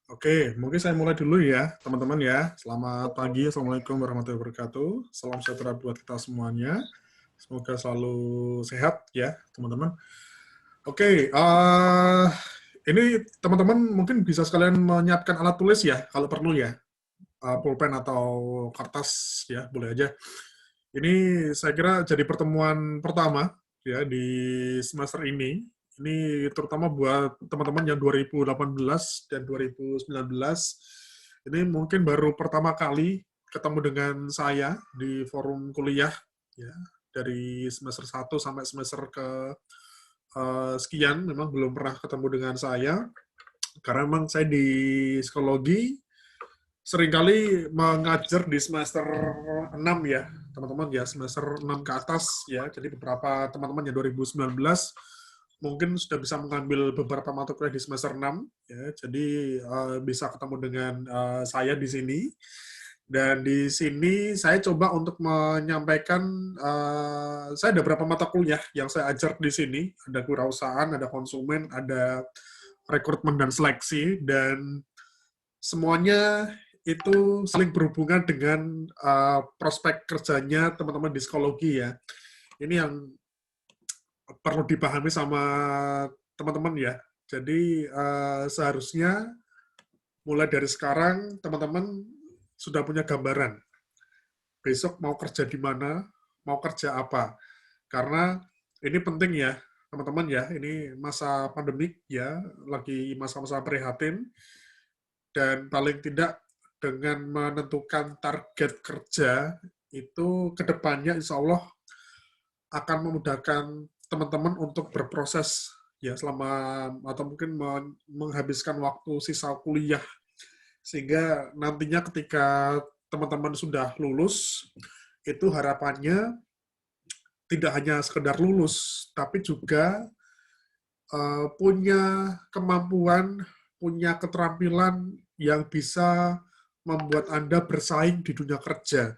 Oke, mungkin saya mulai dulu ya, teman-teman ya. Selamat pagi, Assalamualaikum warahmatullahi wabarakatuh. Salam sejahtera buat kita semuanya. Semoga selalu sehat ya, teman-teman. Oke, ini teman-teman mungkin bisa sekalian menyiapkan alat tulis ya, kalau perlu ya. Pulpen atau kertas ya, boleh aja. Ini saya kira jadi pertemuan pertama ya di semester ini. Ini terutama buat teman-teman yang 2018 dan 2019. Ini mungkin baru pertama kali ketemu dengan saya di forum kuliah ya, dari semester 1 sampai semester ke sekian memang belum pernah ketemu dengan saya karena memang saya di psikologi seringkali mengajar di semester 6 ya, teman-teman ya, semester 6 ke atas ya. Jadi beberapa teman-teman yang 2019 mungkin sudah bisa mengambil beberapa mata kuliah di semester 6 ya. Jadi bisa ketemu dengan saya di sini. Dan di sini saya coba untuk menyampaikan saya ada beberapa mata kuliah yang saya ajar di sini. Ada kewirausahaan, ada konsumen, ada rekrutmen dan seleksi, dan semuanya itu saling berhubungan dengan prospek kerjanya teman-teman di psikologi ya. Ini yang perlu dipahami sama teman-teman ya. Jadi seharusnya mulai dari sekarang teman-teman sudah punya gambaran. Besok mau kerja di mana, mau kerja apa. Karena ini penting ya, teman-teman ya. Ini masa pandemik ya, lagi masa-masa prihatin. Dan paling tidak dengan menentukan target kerja itu kedepannya insya Allah akan memudahkan teman-teman untuk berproses ya selama atau mungkin menghabiskan waktu sisa kuliah sehingga nantinya ketika teman-teman sudah lulus itu harapannya tidak hanya sekedar lulus tapi juga punya kemampuan, punya keterampilan yang bisa membuat Anda bersaing di dunia kerja.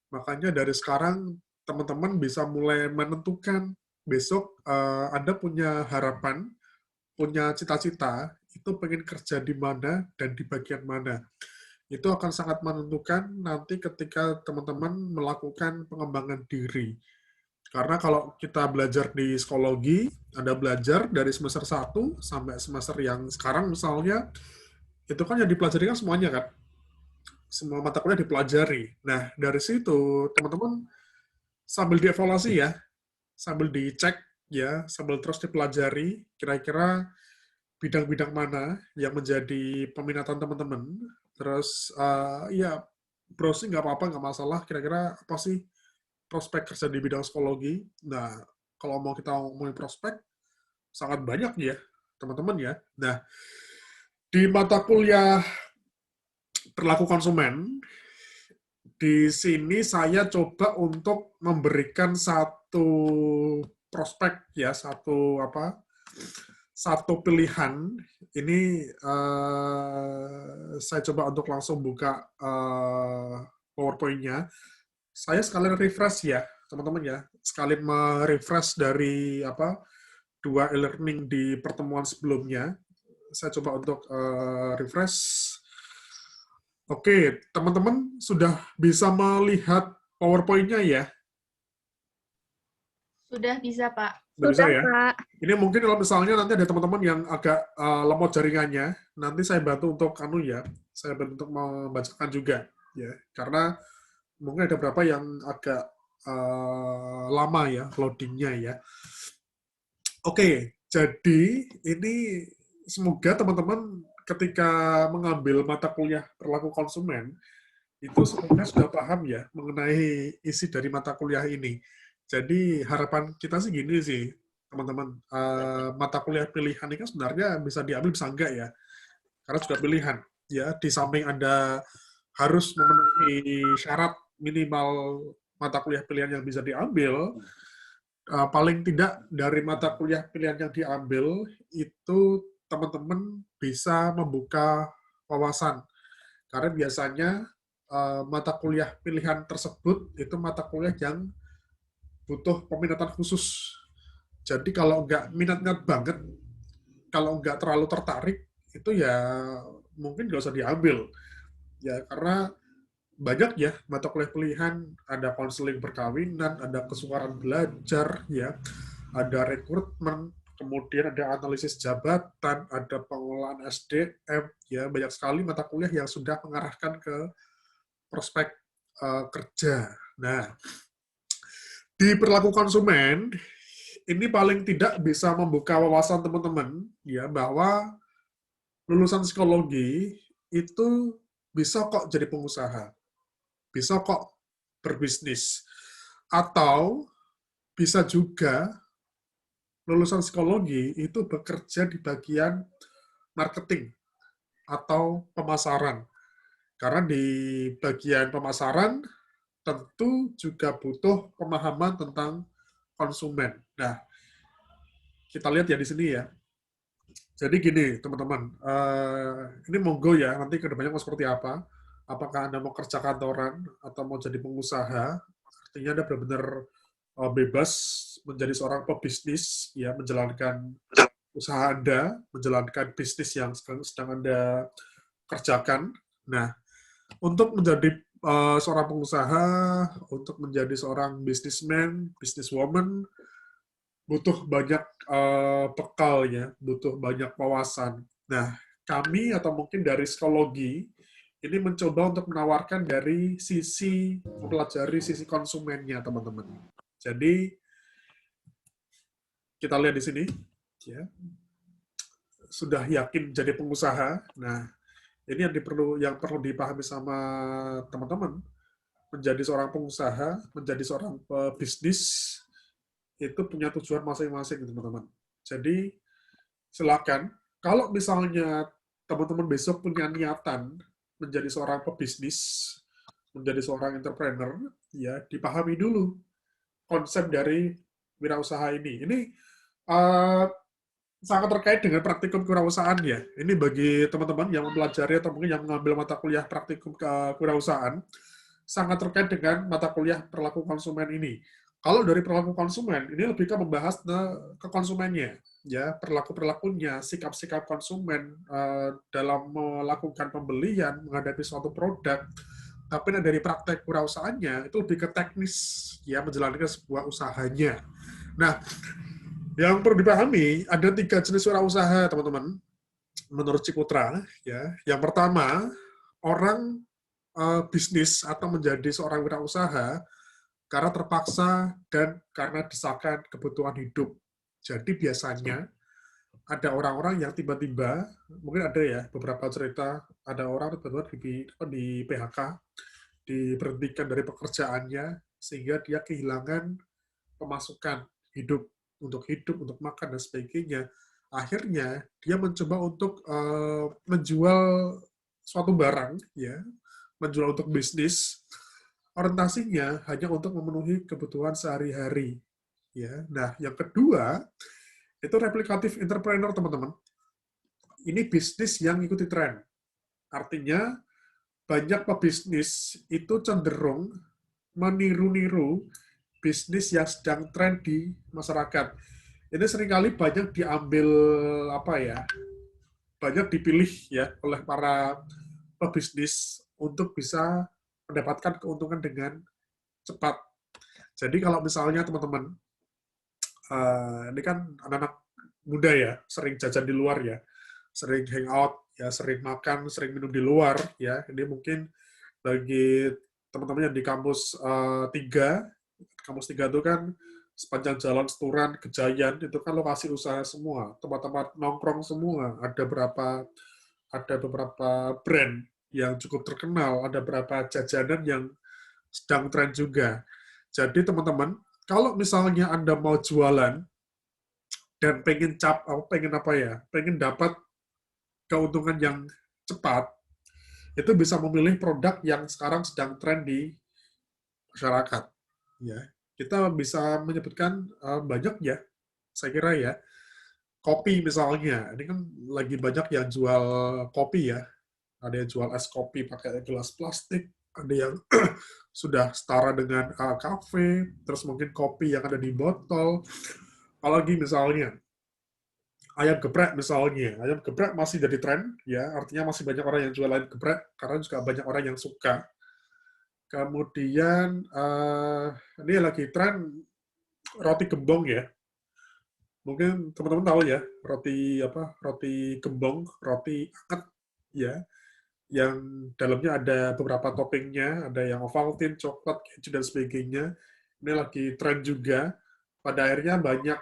Makanya dari sekarang teman-teman bisa mulai menentukan besok Anda punya harapan, punya cita-cita, itu pengen kerja di mana dan di bagian mana. Itu akan sangat menentukan nanti ketika teman-teman melakukan pengembangan diri. Karena kalau kita belajar di psikologi, Anda belajar dari semester 1 sampai semester yang sekarang misalnya, itu kan yang dipelajari kan semuanya kan? Semua mata kuliah dipelajari. Nah, dari situ teman-teman sambil dievaluasi ya, sambil dicek ya, sambil terus dipelajari kira-kira bidang-bidang mana yang menjadi peminatan teman-teman. Terus ya browsing nggak apa-apa, nggak masalah. Kira-kira apa sih prospek kerja di bidang psikologi? Nah, kalau mau kita ngomongin prospek, sangat banyak ya, teman-teman ya. Nah, di mata kuliah perilaku konsumen, di sini saya coba untuk memberikan satu prospek ya, satu pilihan. Ini saya coba untuk langsung buka PowerPoint-nya. Saya sekalian refresh ya, teman-teman ya, sekalian merefresh dari dua e-learning di pertemuan sebelumnya. Saya coba untuk refresh. Oke, teman-teman sudah bisa melihat PowerPoint-nya ya? Sudah bisa, Pak. Sudah bisa ya? Pak. Ini mungkin kalau misalnya nanti ada teman-teman yang agak lemot jaringannya, nanti saya bantu untuk saya bantu untuk membacakan juga ya, karena mungkin ada beberapa yang agak lama ya loadingnya ya. Oke, jadi ini semoga teman-teman ketika mengambil mata kuliah perilaku konsumen itu sebenarnya sudah paham ya mengenai isi dari mata kuliah ini. Jadi harapan kita sih gini sih, teman-teman, mata kuliah pilihan ini kan sebenarnya bisa diambil bisa enggak ya, karena juga pilihan. Ya, di samping Anda harus memenuhi syarat minimal mata kuliah pilihan yang bisa diambil, paling tidak dari mata kuliah pilihan yang diambil itu teman-teman bisa membuka wawasan. Karena biasanya mata kuliah pilihan tersebut itu mata kuliah yang butuh peminatan khusus. Jadi kalau nggak minat-minat banget, kalau nggak terlalu tertarik, itu ya mungkin nggak usah diambil ya, karena banyak ya mata kuliah pilihan, ada konseling perkawinan, ada kesukaran belajar ya, ada rekrutmen, kemudian ada analisis jabatan, ada pengelolaan SDM ya, banyak sekali mata kuliah yang sudah mengarahkan ke prospek kerja. Nah, di perilaku konsumen ini paling tidak bisa membuka wawasan teman-teman ya, bahwa lulusan psikologi itu bisa kok jadi pengusaha, bisa kok berbisnis, atau bisa juga lulusan psikologi itu bekerja di bagian marketing atau pemasaran. Karena di bagian pemasaran tentu juga butuh pemahaman tentang konsumen. Nah, kita lihat ya di sini ya. Jadi gini, teman-teman, ini monggo ya, nanti ke depannya mau seperti apa. Apakah Anda mau kerja kantoran atau mau jadi pengusaha, artinya Anda benar-benar bebas menjadi seorang pebisnis, ya, menjalankan usaha Anda, menjalankan bisnis yang sedang Anda kerjakan. Nah, untuk menjadi seorang pengusaha, untuk menjadi seorang businessman, businesswoman, butuh banyak bekal ya, butuh banyak wawasan. Nah, kami atau mungkin dari psikologi ini mencoba untuk menawarkan dari sisi mempelajari sisi konsumennya, teman-teman. Jadi kita lihat di sini, ya, sudah yakin jadi pengusaha. Nah, ini yang perlu dipahami sama teman-teman. Menjadi seorang pengusaha, menjadi seorang pebisnis itu punya tujuan masing-masing, teman-teman. Jadi silakan, kalau misalnya teman-teman besok punya niatan menjadi seorang pebisnis, menjadi seorang entrepreneur, ya dipahami dulu konsep dari wirausaha ini. Ini uh, sangat terkait dengan praktikum kewirausahaan ya. Ini bagi teman-teman yang mempelajari atau mungkin yang mengambil mata kuliah praktikum kewirausahaan, sangat terkait dengan mata kuliah perilaku konsumen ini. Kalau dari perilaku konsumen, ini lebih ke membahas ke konsumennya, ya, perilaku-perilakunya, sikap-sikap konsumen dalam melakukan pembelian, menghadapi suatu produk. Tapi dari praktek kewirausahaannya, itu lebih ke teknis, ya, menjalankan sebuah usahanya. Nah, yang perlu dipahami, ada 3 jenis wirausaha, teman-teman, menurut Ciputra. Ya. Yang pertama, orang bisnis atau menjadi seorang wirausaha karena terpaksa dan karena desakan kebutuhan hidup. Jadi biasanya ada orang-orang yang tiba-tiba, mungkin ada ya beberapa cerita, ada orang tiba-tiba di PHK, diberhentikan dari pekerjaannya, sehingga dia kehilangan pemasukan hidup, untuk makan dan sebagainya. Akhirnya dia mencoba untuk menjual suatu barang, ya, menjual untuk bisnis, orientasinya hanya untuk memenuhi kebutuhan sehari-hari. Ya, nah yang kedua itu replikatif entrepreneur, teman-teman. Ini bisnis yang ikuti tren. Artinya banyak pebisnis itu cenderung meniru-niru bisnis yang sedang tren di masyarakat. Ini seringkali banyak diambil banyak dipilih ya oleh para pebisnis untuk bisa mendapatkan keuntungan dengan cepat. Jadi kalau misalnya teman-teman, ini kan anak-anak muda ya, sering jajan di luar ya, sering hangout ya, sering makan, sering minum di luar ya. Ini mungkin bagi teman-teman yang di kampus 3, kampus 3 itu kan sepanjang jalan Seturan, Kejayan, itu kan lokasi usaha semua, tempat-tempat nongkrong semua. Ada beberapa brand yang cukup terkenal, ada beberapa jajanan yang sedang tren juga. Jadi teman-teman, kalau misalnya Anda mau jualan dan pengen dapat keuntungan yang cepat, itu bisa memilih produk yang sekarang sedang tren di masyarakat. Ya, kita bisa menyebutkan banyak ya, saya kira ya. Kopi misalnya, ini kan lagi banyak yang jual kopi ya. Ada yang jual es kopi pakai gelas plastik, ada yang sudah setara dengan kafe, terus mungkin kopi yang ada di botol. Apalagi misalnya ayam geprek misalnya. Ayam geprek masih jadi tren, ya, artinya masih banyak orang yang jual ayam geprek, karena juga banyak orang yang suka. Kemudian, ini lagi tren roti gembong ya. Mungkin teman-teman tahu ya, roti apa? Roti gembong, roti anget ya, yang dalamnya ada beberapa toppingnya, ada yang Ovaltine, coklat, keju dan sebagainya. Ini lagi tren juga. Pada akhirnya banyak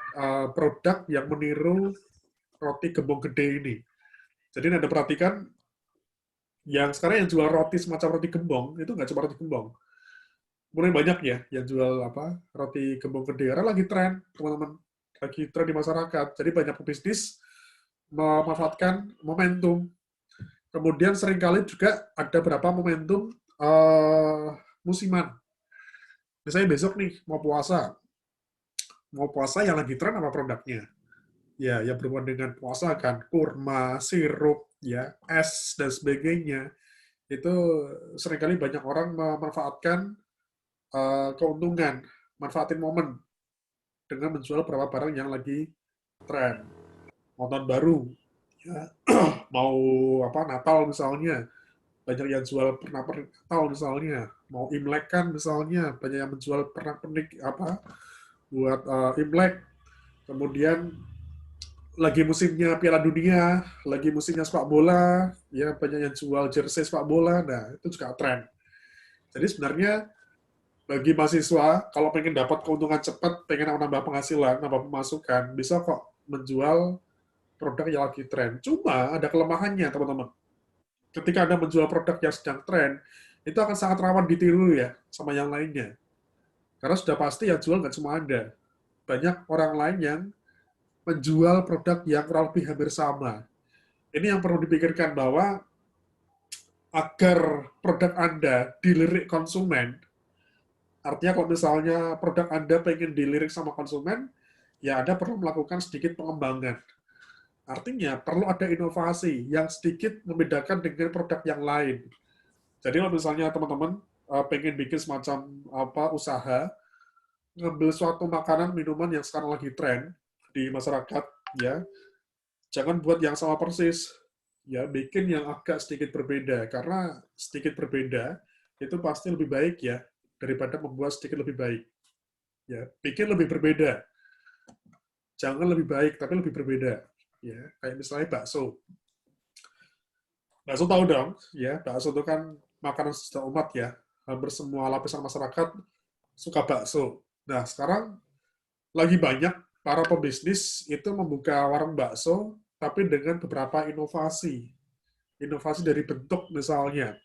produk yang meniru roti gembong gede ini. Jadi Anda perhatikan, yang sekarang yang jual roti semacam roti gembong, itu nggak cuma roti gembong. Mulai banyak ya yang jual apa roti gembong gede. Karena lagi tren, teman-teman. Lagi tren di masyarakat. Jadi banyak pebisnis memanfaatkan momentum. Kemudian seringkali juga ada beberapa momentum musiman. Misalnya besok nih, mau puasa. Mau puasa yang lagi tren apa produknya? Ya, yang berhubungan dengan puasa kan, kurma, sirup, ya, es, dan sebagainya. Itu seringkali banyak orang memanfaatkan keuntungan, manfaatin momen dengan menjual beberapa barang yang lagi tren. Mau tahun baru, ya, mau apa Natal misalnya, banyak yang jual pernak-pernik Natal misalnya, mau Imlek kan misalnya, banyak yang menjual pernak-pernik apa buat Imlek. Kemudian lagi musimnya Piala Dunia, lagi musimnya sepak bola, ya banyak yang jual jersey sepak bola, nah itu juga tren. Jadi sebenarnya bagi mahasiswa, kalau pengen dapat keuntungan cepat, pengen nambah penghasilan, nambah pemasukan, bisa kok menjual produk yang lagi tren. Cuma ada kelemahannya, teman-teman. Ketika Anda menjual produk yang sedang tren, itu akan sangat rawan ditiru ya sama yang lainnya. Karena sudah pasti yang jual nggak cuma Anda. Banyak orang lain yang menjual produk yang kurang lebih hampir sama. Ini yang perlu dipikirkan bahwa agar produk Anda dilirik konsumen, artinya kalau misalnya produk Anda pengen dilirik sama konsumen, ya Anda perlu melakukan sedikit pengembangan. Artinya perlu ada inovasi yang sedikit membedakan dengan produk yang lain. Jadi kalau misalnya teman-teman pengen bikin semacam apa usaha, ngambil suatu makanan minuman yang sekarang lagi tren di masyarakat, ya jangan buat yang sama persis, ya bikin yang agak sedikit berbeda, karena sedikit berbeda itu pasti lebih baik ya daripada membuat sedikit lebih baik. Ya, bikin lebih berbeda, jangan lebih baik tapi lebih berbeda. Ya, kayak misalnya bakso. Bakso tahu dong, ya bakso itu kan makanan sejuta umat ya. Hampir semua lapisan masyarakat suka bakso. Nah, sekarang lagi banyak para pebisnis itu membuka warung bakso, tapi dengan beberapa inovasi. Inovasi dari bentuk misalnya,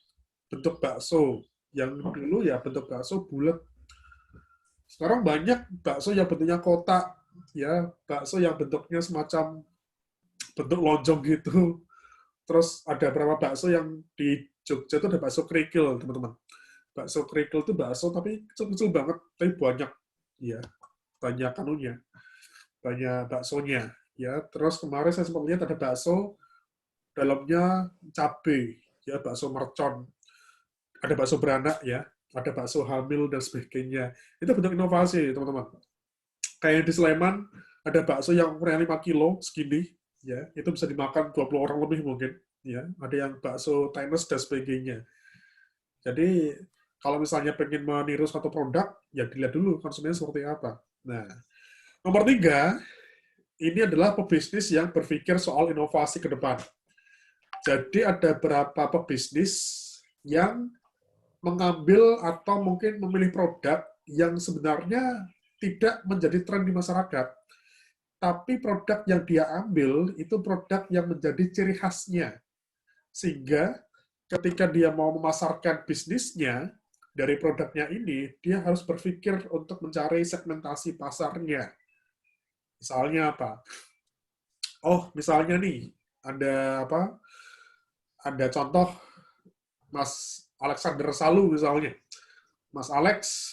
bentuk bakso. Yang dulu ya bentuk bakso bulat. Sekarang banyak bakso yang bentuknya kotak, ya bakso yang bentuknya semacam bentuk lonjong gitu. Terus ada berapa bakso yang di Jogja itu ada bakso kerikil, teman-teman. Bakso kerikil itu bakso tapi kecil-kecil banget, tapi banyak, ya banyak kanunya, banyak baksonya. Ya, terus kemarin saya sempat lihat ada bakso dalamnya cabai, ya bakso mercon, ada bakso beranak ya, ada bakso hamil dan sebagainya. Itu bentuk inovasi, teman-teman. Kayak di Sleman ada bakso yang ukurannya 5 kilo segini, ya itu bisa dimakan 20 orang lebih mungkin. Ya, ada yang bakso Chinese dan sebagainya. Jadi kalau misalnya pengen meniru suatu produk, ya dilihat dulu konsumennya seperti apa. Nah, nomor 3, ini adalah pebisnis yang berpikir soal inovasi ke depan. Jadi ada beberapa pebisnis yang mengambil atau mungkin memilih produk yang sebenarnya tidak menjadi tren di masyarakat. Tapi produk yang dia ambil itu produk yang menjadi ciri khasnya. Sehingga ketika dia mau memasarkan bisnisnya dari produknya ini, dia harus berpikir untuk mencari segmentasi pasarnya. Misalnya apa? Oh, misalnya nih, ada apa? Ada contoh Mas Alexander Salu misalnya. Mas Alex,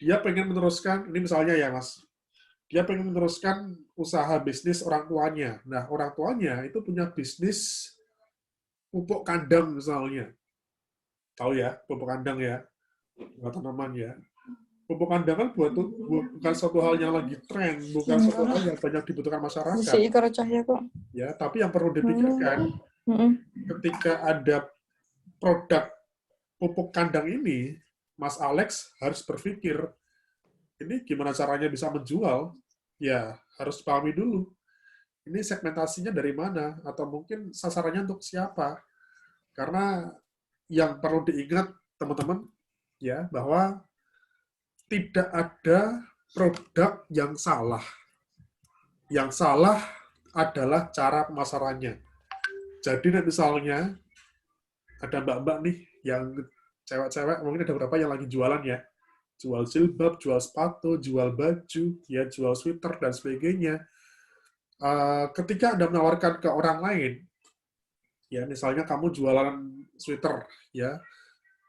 dia pengen meneruskan, ini misalnya ya Mas, dia pengen meneruskan usaha bisnis orang tuanya. Nah, orang tuanya itu punya bisnis pupuk kandang misalnya. Tahu ya, pupuk kandang ya, buat tanaman ya. pupuk kandang kan bukan suatu hal yang lagi tren, bukan suatu hal yang banyak dibutuhkan masyarakat. Ya, tapi yang perlu dipikirkan ketika ada produk pupuk kandang ini, Mas Alex harus berpikir, ini gimana caranya bisa menjual? Ya, harus pahami dulu. Ini segmentasinya dari mana? Atau mungkin sasarannya untuk siapa? Karena yang perlu diingat, teman-teman, ya, bahwa tidak ada produk yang salah. Yang salah adalah cara pemasarannya. Jadi misalnya ada mbak-mbak nih yang cewek-cewek, mungkin ada beberapa yang lagi jualan ya. Jual jilbab, jual sepatu, jual baju, ya jual sweater dan sebagainya. Ketika Anda menawarkan ke orang lain, ya misalnya kamu jualan sweater, ya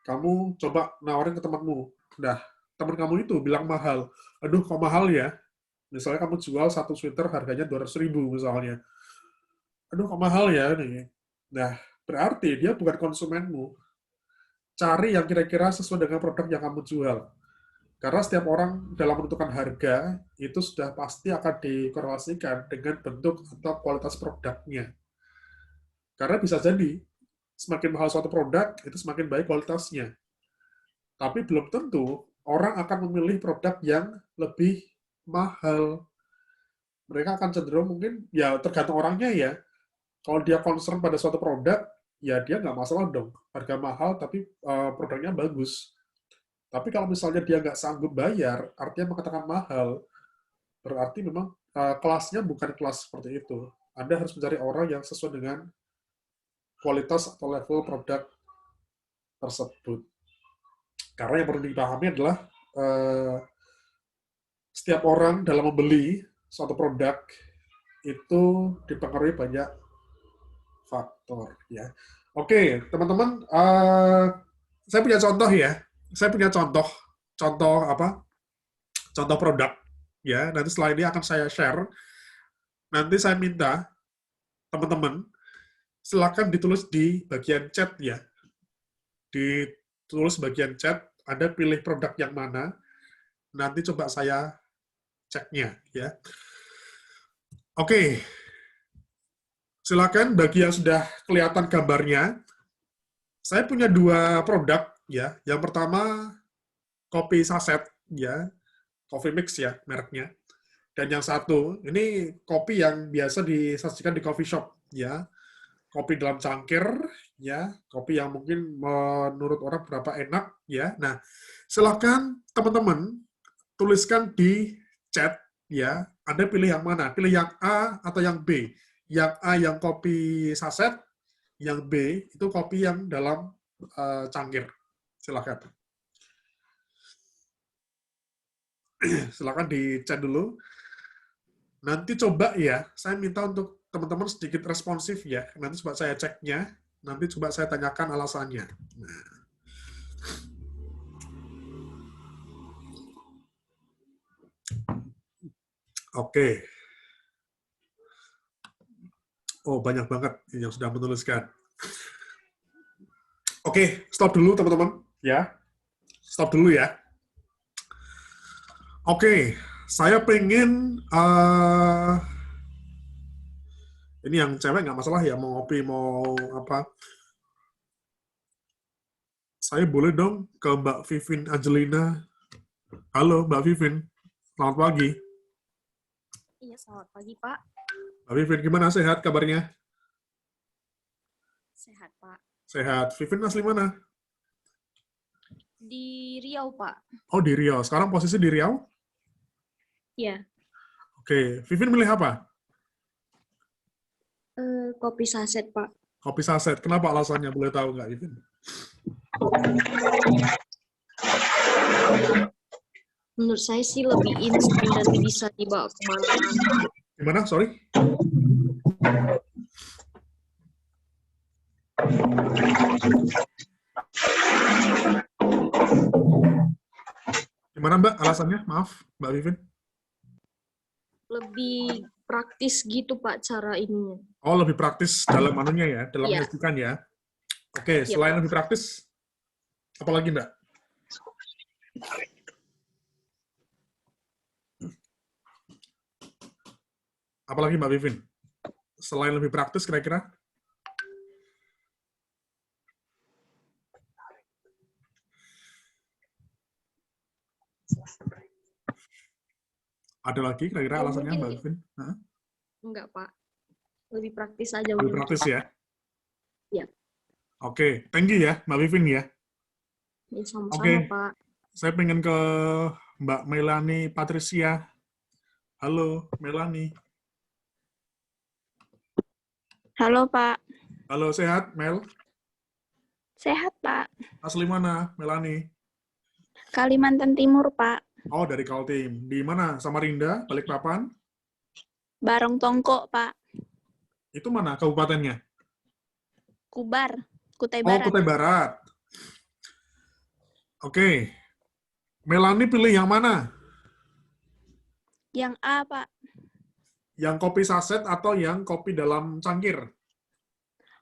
kamu coba nawarin ke temanmu. Nah, teman kamu itu bilang mahal. Aduh, kok mahal ya? Misalnya kamu jual satu sweater harganya 200.000 misalnya. Aduh, kok mahal ya? Nah, berarti dia bukan konsumenmu. Cari yang kira-kira sesuai dengan produk yang kamu jual. Karena setiap orang dalam menentukan harga, itu sudah pasti akan dikorelasikan dengan bentuk atau kualitas produknya. Karena bisa jadi, semakin mahal suatu produk, itu semakin baik kualitasnya. Tapi belum tentu orang akan memilih produk yang lebih mahal. Mereka akan cenderung mungkin, ya tergantung orangnya ya. Kalau dia concern pada suatu produk, ya dia nggak masalah dong. Harga mahal, tapi produknya bagus. Tapi kalau misalnya dia nggak sanggup bayar, artinya mengatakan mahal, berarti memang kelasnya bukan kelas seperti itu. Anda harus mencari orang yang sesuai dengan kualitas atau level produk tersebut. Karena yang perlu dipahami adalah setiap orang dalam membeli suatu produk itu dipengaruhi banyak faktor. Ya. Oke, teman-teman, saya punya contoh ya. Saya punya contoh apa? Contoh produk. Ya, nanti setelah ini akan saya share. Nanti saya minta teman-teman silakan ditulis di bagian chat ya. Ditulis bagian chat, Anda pilih produk yang mana, nanti coba saya ceknya ya. Oke. Silakan bagi yang sudah kelihatan gambarnya. Saya punya dua produk ya. Yang pertama kopi saset ya, coffee mix ya mereknya. Dan yang satu, ini kopi yang biasa disajikan di coffee shop ya. Kopi dalam cangkir ya, kopi yang mungkin menurut orang berapa enak ya. Nah, silakan teman-teman tuliskan di chat ya. Anda pilih yang mana? Pilih yang A atau yang B? Yang A yang kopi saset, yang B itu kopi yang dalam cangkir. Silakan. Silakan di chat dulu. Nanti coba ya, saya minta untuk teman-teman sedikit responsif ya. Nanti coba saya ceknya, nanti coba saya tanyakan alasannya. Nah. Oke. Oh, banyak banget yang sudah menuliskan. Oke, stop dulu teman-teman. Ya, stop dulu ya. Oke, saya pengen ini yang cewek nggak masalah ya, mau ngopi, mau apa. Saya boleh dong ke Mbak Vivin Angelina. Halo Mbak Vivin, selamat pagi. Iya, selamat pagi Pak. Mbak Vivin, gimana, sehat kabarnya? Sehat Pak. Sehat. Vivin asli mana? Di Riau Pak. Oh, di Riau. Sekarang posisi di Riau? Iya. Oke, Vivin milih apa? Kopi saset Pak. Kopi saset. Kenapa alasannya? Boleh tahu nggak, Vivin? Menurut saya sih lebih instan dan bisa dibawa kemana-mana. Gimana? Sorry? Gimana Mbak alasannya? Maaf, Mbak Vivin. Lebih praktis gitu Pak cara ininya. Oh, lebih praktis dalam manunya ya, dalam Iya. menyajikan ya. Oke, selain lebih praktis, apa lagi Mbak? Apalagi Mbak Vivin? Selain lebih praktis kira-kira? Ada lagi kira-kira Oh, alasannya mungkin Mbak Vivin? Hah? enggak, Pak. Lebih praktis aja Lebih untuk praktis kita. ya? Ya, Oke, thank you ya Mbak Vivin ya. ya sama-sama, Oke, Pak. saya pengen ke Mbak Melani Patricia. Halo, Melani. Halo Pak, Halo, sehat, Mel? sehat Pak. Asli mana, Melani? Kalimantan Timur Pak, Oh, dari Kaltim. Di mana? Samarinda, Balikpapan? Barong Tongko Pak, Itu mana kabupatennya? Kubar, Kutai Oh, Barat. Kutai Barat. Oke. Melani pilih yang mana? Yang A Pak, Yang kopi saset atau yang kopi dalam cangkir?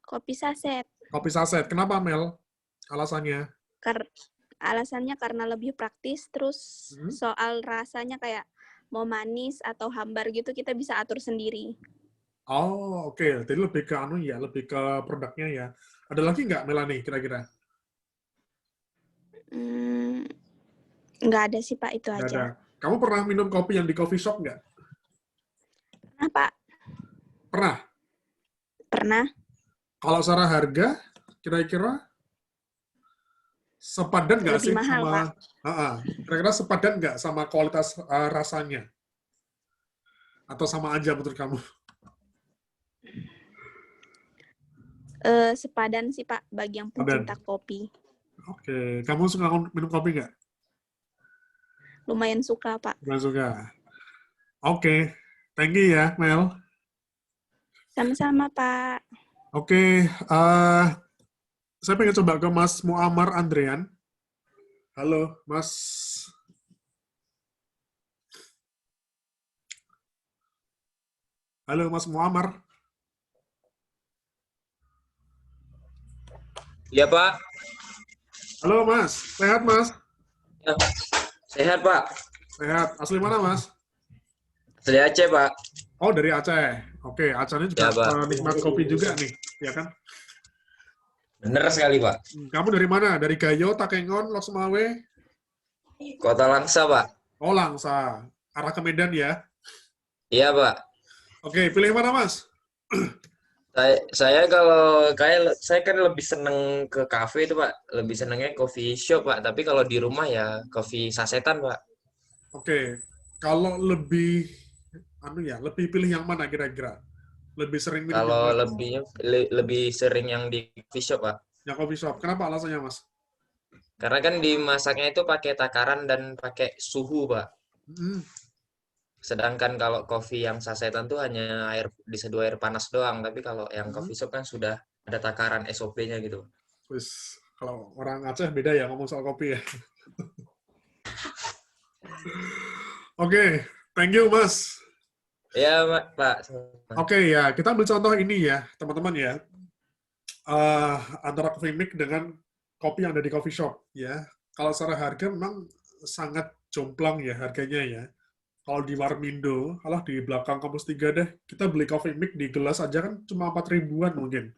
kopi saset. Kopi saset. Kenapa, Mel? Alasannya? Alasannya karena lebih praktis, terus Hmm? soal rasanya kayak mau manis atau hambar gitu kita bisa atur sendiri. Oh, oke. Jadi lebih ke anu ya, lebih ke produknya ya. Ada lagi nggak, Melani, kira-kira? Nggak ada sih Pak, itu Nggak aja. ada. Kamu pernah minum kopi yang di coffee shop nggak? Pernah Pak? Pernah. Pernah. Kalau secara harga, kira-kira sepadan nggak Lebih sih mahal sama? Pak. Kira-kira sepadan nggak sama kualitas rasanya? Atau sama aja menurut kamu? Sepadan sih Pak, bagi yang Sepadan. pencinta kopi. Oke. Kamu suka minum kopi nggak? Lumayan suka Pak. Nggak suka. Oke. Thank you ya, Mel. Sama-sama Pak. Oke. Saya pengen coba ke Mas Muammar Andrean. Halo, Mas. Halo, Mas Muammar. Iya, Pak. Halo, Mas. Sehat, Mas? Ya, sehat, Pak. Sehat. Asli mana, Mas? Dari Aceh, Pak. Oh, dari Aceh. Oke, Aceh ini juga Ya, Pak. penikmat kopi juga nih, ya kan? Bener sekali, Pak. Kamu dari mana? Dari Gayo, Takengon, Lok Sumawe? Kota Langsa, Pak. Oh, Langsa. Arah ke Medan ya? Iya, Pak. Oke, pilih mana, Mas? Saya kalau saya kan lebih seneng ke kafe itu, Pak. Lebih senengnya coffee shop, Pak. Tapi kalau di rumah ya coffee sasetan, Pak. Oke, kalau lebih, lebih pilih yang mana kira-kira? Lebih sering minum yang Kalau mana? lebih sering yang di coffee shop, Pak. Yang coffee shop. Kenapa alasannya, Mas? Karena kan dimasaknya itu pakai takaran dan pakai suhu, Pak. Hmm, Sedangkan kalau kopi yang sasetan tuh hanya diseduh air panas doang. Tapi kalau yang hmm. coffee shop kan sudah ada takaran SOP-nya gitu. Wis, kalau orang Aceh beda ya ngomong soal kopi ya. Oke, thank you, Mas. Ya, Pak. Oke, ya, kita ambil contoh ini ya, teman-teman ya. Antara coffee mix dengan kopi yang ada di coffee shop ya. Kalau secara harga memang sangat jomplang ya harganya ya. Kalau di Warmindo, kalau di belakang kampus 3 deh, kita beli coffee mix di gelas aja kan cuma 4 ribuan mungkin.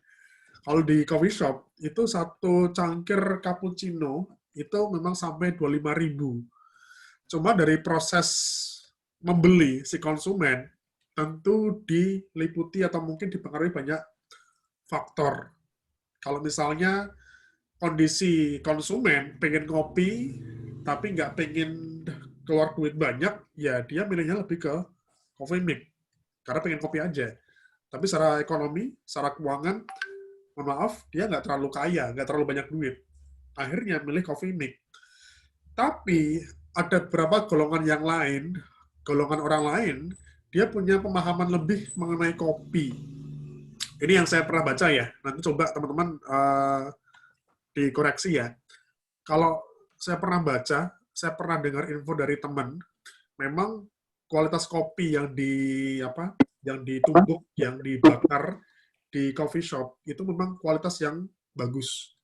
Kalau di coffee shop, itu satu cangkir cappuccino itu memang sampai 25.000. Cuma dari proses membeli si konsumen, tentu diliputi atau mungkin dipengaruhi banyak faktor. Kalau misalnya kondisi konsumen pengen kopi, tapi nggak pengen keluar duit banyak, ya dia milihnya lebih ke coffee mix. Karena pengen kopi aja. Tapi secara ekonomi, secara keuangan, mohon maaf, dia nggak terlalu kaya, nggak terlalu banyak duit. Akhirnya milih coffee mix. Tapi ada beberapa golongan yang lain, golongan orang lain, dia punya pemahaman lebih mengenai kopi. Ini yang saya pernah baca ya. Nanti coba teman-teman dikoreksi ya. Kalau saya pernah baca, saya pernah dengar info dari teman, memang kualitas kopi yang ditumbuk, yang dibakar di coffee shop itu memang kualitas yang bagus.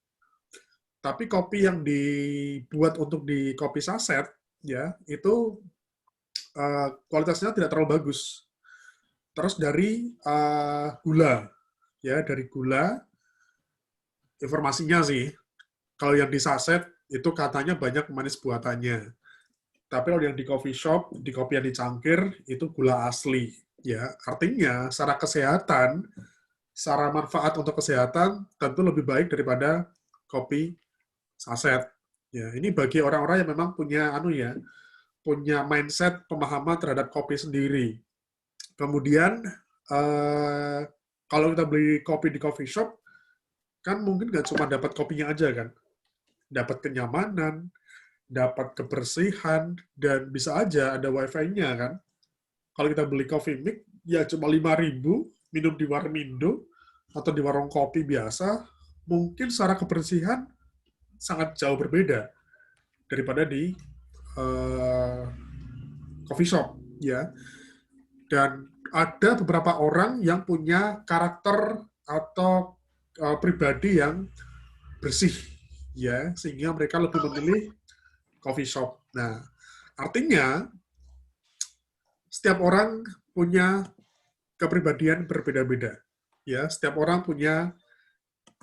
Tapi kopi yang dibuat untuk di kopi saset ya itu kualitasnya tidak terlalu bagus. Terus dari gula, ya dari gula, informasinya sih, kalau yang di saset itu katanya banyak manis buatannya. Tapi kalau yang di coffee shop, di kopi yang dicangkir, itu gula asli. Ya, artinya secara kesehatan, secara manfaat untuk kesehatan, tentu lebih baik daripada kopi saset. Ya, ini bagi orang-orang yang memang punya punya mindset pemahaman terhadap kopi sendiri. Kemudian kalau kita beli kopi di coffee shop, kan mungkin nggak cuma dapat kopinya aja kan, dapat kenyamanan, dapat kebersihan, dan bisa aja ada wifi-nya kan. Kalau kita beli coffee mix, ya cuma 5.000, minum di Warmindo, atau di warung kopi biasa, mungkin secara kebersihan sangat jauh berbeda daripada di coffee shop, ya. Dan ada beberapa orang yang punya karakter atau pribadi yang bersih, ya, sehingga mereka lebih memilih coffee shop. Nah, artinya setiap orang punya kepribadian berbeda-beda, ya. Setiap orang punya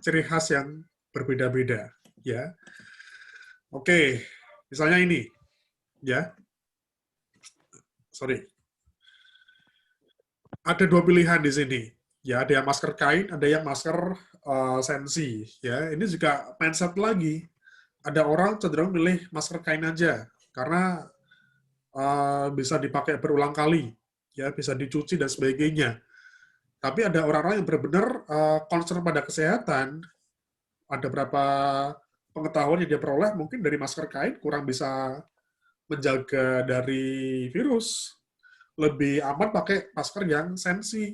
ciri khas yang berbeda-beda, ya. Oke, misalnya ini, ya. Sorry. Ada dua pilihan di sini, ya. Ada yang masker kain, ada yang masker sensi, ya. Ini juga mindset lagi. Ada orang cenderung milih masker kain aja karena bisa dipakai berulang kali, ya, bisa dicuci dan sebagainya. Tapi ada orang-orang yang benar-benar concern pada kesehatan. Ada berapa pengetahuan yang dia peroleh mungkin dari masker kain kurang bisa menjaga dari virus. Lebih aman pakai masker yang sensi.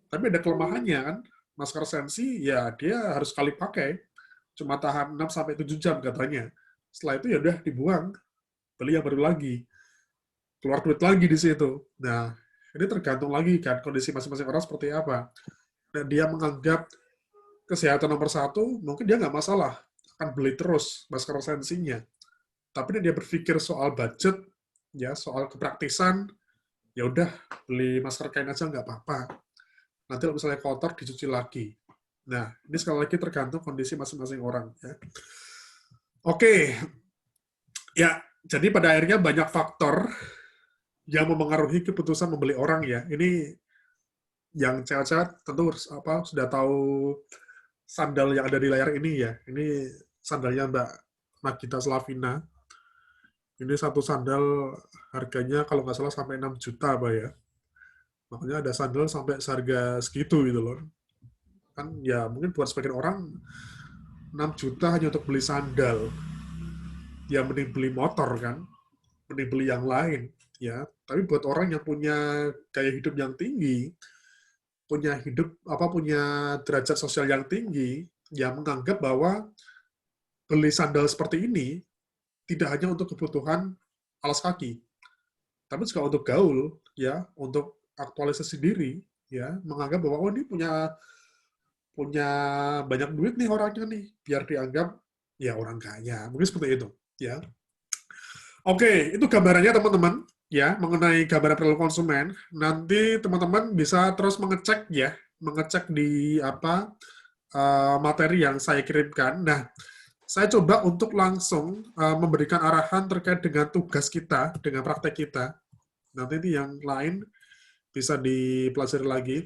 Tapi ada kelemahannya kan, masker sensi ya dia harus sekali pakai, cuma tahan 6-7 jam katanya. Setelah itu ya udah dibuang, beli yang baru lagi. Keluar duit lagi di situ. Nah, ini tergantung lagi kan kondisi masing-masing orang seperti apa. Dan dia menganggap kesehatan nomor satu, mungkin dia nggak masalah, akan beli terus masker sensinya. Tapi dia berpikir soal budget, ya soal kepraktisan, ya udah beli masker kain aja nggak apa-apa. Nanti kalau misalnya kotor dicuci lagi. Nah, ini sekali lagi tergantung kondisi masing-masing orang. Ya. Oke, ya jadi pada akhirnya banyak faktor yang memengaruhi keputusan membeli orang ya. Ini yang cewek-cewek tentu sudah tahu sandal yang ada di layar ini ya. Ini sandalnya Mbak Nagita Slavina. Ini satu sandal harganya kalau nggak salah sampai 6 juta, Pak ya. Makanya ada sandal sampai seharga segitu gitu loh. Kan ya mungkin buat sebagian orang 6 juta hanya untuk beli sandal. Ya mending beli motor kan. Mending beli yang lain ya. Tapi buat orang yang punya gaya hidup yang tinggi, punya derajat sosial yang tinggi, yang menganggap bahwa beli sandal seperti ini tidak hanya untuk kebutuhan alas kaki, tapi juga untuk gaul, ya, untuk aktualisasi diri, ya, menganggap bahwa oh ini punya banyak duit nih orangnya nih, biar dianggap ya orang kaya, mungkin seperti itu, ya. Oke, itu gambarannya teman-teman, ya, mengenai gambaran perilaku konsumen. Nanti teman-teman bisa terus mengecek ya, mengecek di materi yang saya kirimkan. Nah, saya coba untuk langsung memberikan arahan terkait dengan tugas kita, dengan praktek kita. Nanti ini yang lain bisa dipelajari lagi.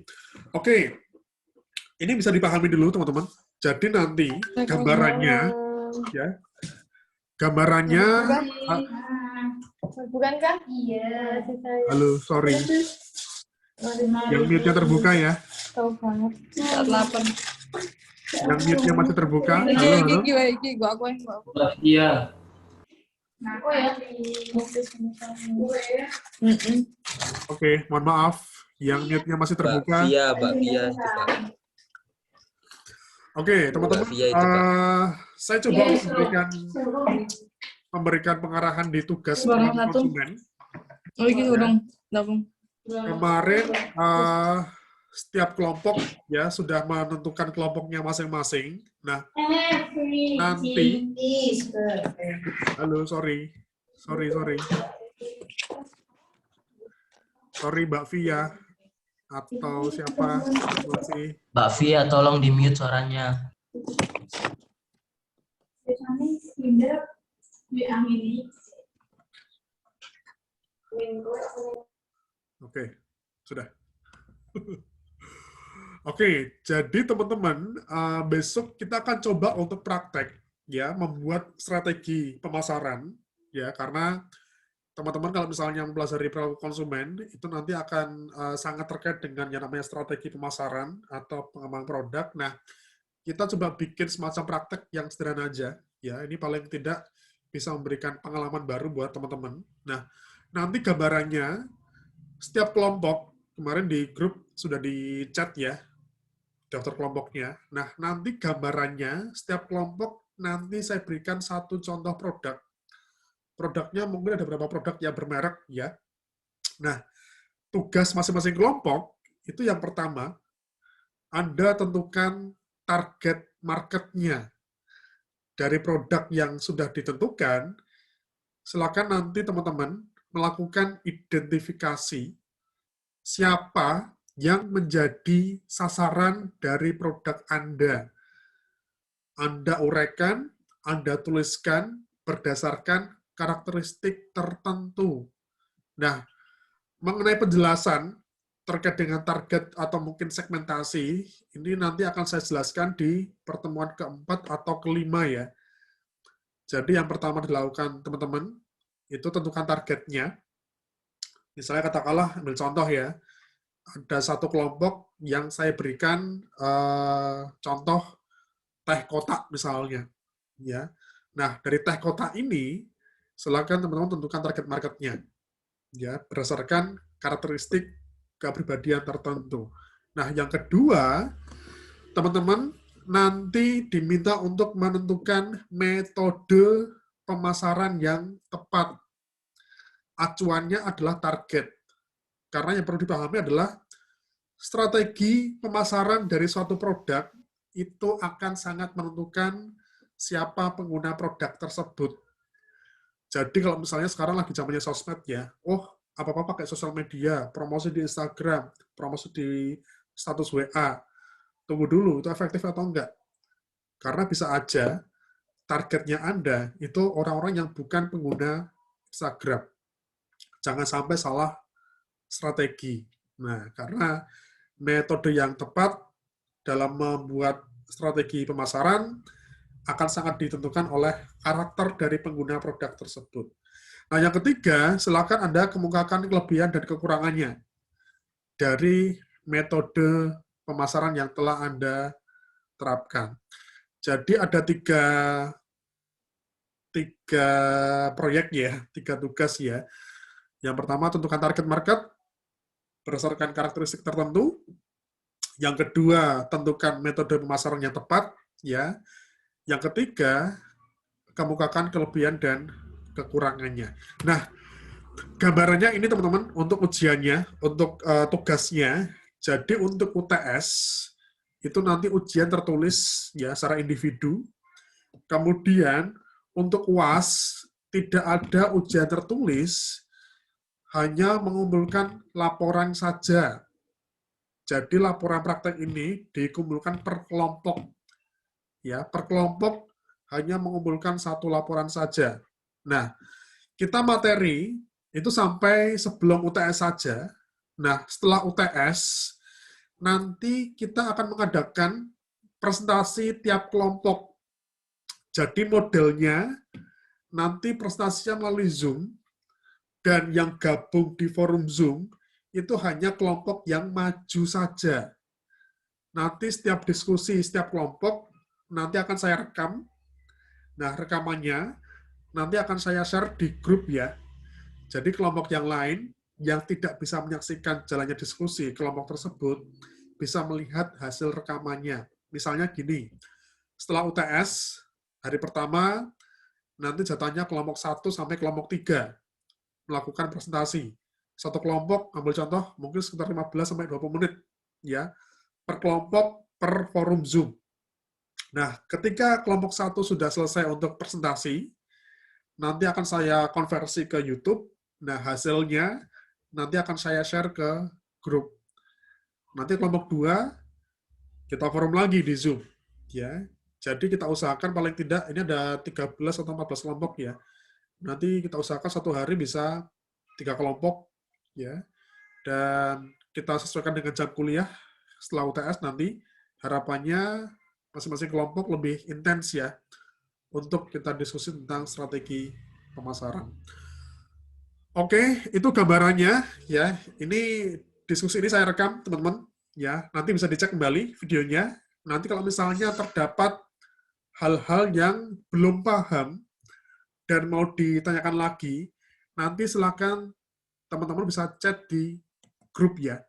Oke, ini bisa dipahami dulu teman-teman. Jadi nanti gambarannya, ya, gambarannya. Bukankah? Iya. Halo, sorry. Yang mute-nya terbuka ya. Tahu banget. 8. Yang mute-nya masih terbuka. Halo, halo. Iya. Oh ya. Oke, mohon maaf. Yang mute-nya masih terbuka. Mbak Via itu, Pak. Oke, teman-teman. Mbak Via itu, Pak. Saya coba memberikan pengarahan di tugas konsumen. Oh, gitu dong. Kemarin setiap kelompok ya sudah menentukan kelompoknya masing-masing. Nah, nanti halo, sorry Mbak Via. Atau siapa masih? Mbak Via, tolong di-mute suaranya. Oke, sudah. Oke, jadi teman-teman, besok kita akan coba untuk praktek ya, membuat strategi pemasaran ya, karena teman-teman kalau misalnya mempelajari perilaku konsumen itu nanti akan sangat terkait dengan yang namanya strategi pemasaran atau pengembangan produk. Nah, kita coba bikin semacam praktek yang sederhana aja ya. Ini paling tidak bisa memberikan pengalaman baru buat teman-teman. Nah, nanti gambarannya setiap kelompok kemarin di grup sudah di chat ya, daftar kelompoknya. Nah, nanti gambarannya setiap kelompok nanti saya berikan satu contoh produk. Produknya mungkin ada beberapa produk yang bermerek ya. Nah, tugas masing-masing kelompok itu yang pertama, Anda tentukan target marketnya. Dari produk yang sudah ditentukan, silakan nanti teman-teman melakukan identifikasi siapa yang menjadi sasaran dari produk Anda. Anda uraikan, Anda tuliskan berdasarkan karakteristik tertentu. Nah, mengenai penjelasan terkait dengan target atau mungkin segmentasi, ini nanti akan saya jelaskan di pertemuan keempat atau kelima ya. Jadi yang pertama dilakukan teman-teman, itu tentukan targetnya. Misalnya katakanlah, ambil contoh ya, ada satu kelompok yang saya berikan contoh teh kotak misalnya. Ya. Nah, dari teh kotak ini, silakan teman-teman tentukan target marketnya, ya berdasarkan karakteristik kepribadian tertentu. Nah, yang kedua, teman-teman nanti diminta untuk menentukan metode pemasaran yang tepat. Acuannya adalah target. Karena yang perlu dipahami adalah strategi pemasaran dari suatu produk itu akan sangat menentukan siapa pengguna produk tersebut. Jadi kalau misalnya sekarang lagi zamannya sosmed ya, apa-apa pakai sosial media, promosi di Instagram, promosi di status WA, tunggu dulu, itu efektif atau enggak. Karena bisa aja targetnya Anda itu orang-orang yang bukan pengguna Instagram. Jangan sampai salah strategi. Nah, karena metode yang tepat dalam membuat strategi pemasaran akan sangat ditentukan oleh karakter dari pengguna produk tersebut. Nah, yang ketiga, silakan Anda kemukakan kelebihan dan kekurangannya dari metode pemasaran yang telah Anda terapkan. Jadi ada tiga proyek ya, 3 tugas ya. Yang pertama, tentukan target market berdasarkan karakteristik tertentu. Yang kedua, tentukan metode pemasaran yang tepat ya. Yang ketiga, kemukakan kelebihan dan kekurangannya. Nah, gambarannya ini teman-teman untuk ujiannya, untuk tugasnya. Jadi untuk UTS itu nanti ujian tertulis ya secara individu. Kemudian untuk UAS tidak ada ujian tertulis, hanya mengumpulkan laporan saja. Jadi laporan praktek ini dikumpulkan per kelompok. Ya, per kelompok hanya mengumpulkan 1 laporan saja. Nah, kita materi itu sampai sebelum UTS saja. Nah, setelah UTS, nanti kita akan mengadakan presentasi tiap kelompok. Jadi modelnya nanti presentasinya melalui Zoom, dan yang gabung di forum Zoom itu hanya kelompok yang maju saja. Nanti setiap diskusi, setiap kelompok, nanti akan saya rekam. Nah, rekamannya nanti akan saya share di grup ya. Jadi kelompok yang lain yang tidak bisa menyaksikan jalannya diskusi kelompok tersebut bisa melihat hasil rekamannya. Misalnya gini, setelah UTS, hari pertama, nanti jatahnya kelompok 1 sampai kelompok 3 melakukan presentasi. Satu kelompok, ambil contoh, mungkin sekitar 15 sampai 20 menit ya per kelompok per forum Zoom. Nah, ketika kelompok 1 sudah selesai untuk presentasi, nanti akan saya konversi ke YouTube. Nah, hasilnya nanti akan saya share ke grup. Nanti kelompok 2 kita forum lagi di Zoom, ya. Jadi kita usahakan paling tidak ini ada 13 atau 14 kelompok ya. Nanti kita usahakan satu hari bisa 3 kelompok, ya. Dan kita sesuaikan dengan jam kuliah setelah UTS nanti. Harapannya masing-masing kelompok lebih intens ya untuk kita diskusi tentang strategi pemasaran. Oke, itu gambarannya ya. Ini diskusi ini saya rekam teman-teman ya. Nanti bisa dicek kembali videonya. Nanti kalau misalnya terdapat hal-hal yang belum paham dan mau ditanyakan lagi, nanti silakan teman-teman bisa chat di grup ya.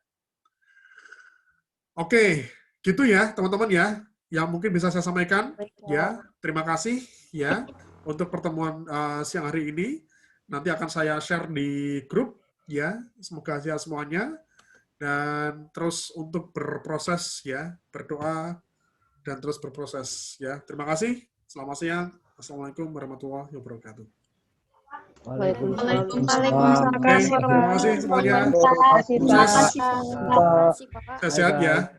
Oke, gitu ya teman-teman ya. Yang mungkin bisa saya sampaikan ya. Terima kasih ya untuk pertemuan siang hari ini. Nanti akan saya share di grup ya. Semoga sehat semuanya dan terus untuk berproses ya, berdoa dan terus berproses ya. Terima kasih. Selamat siang. Assalamualaikum warahmatullahi wabarakatuh. Waalaikumsalam. Oke, terima kasih semuanya. Terima kasih, Pak. Sehat-sehat ya.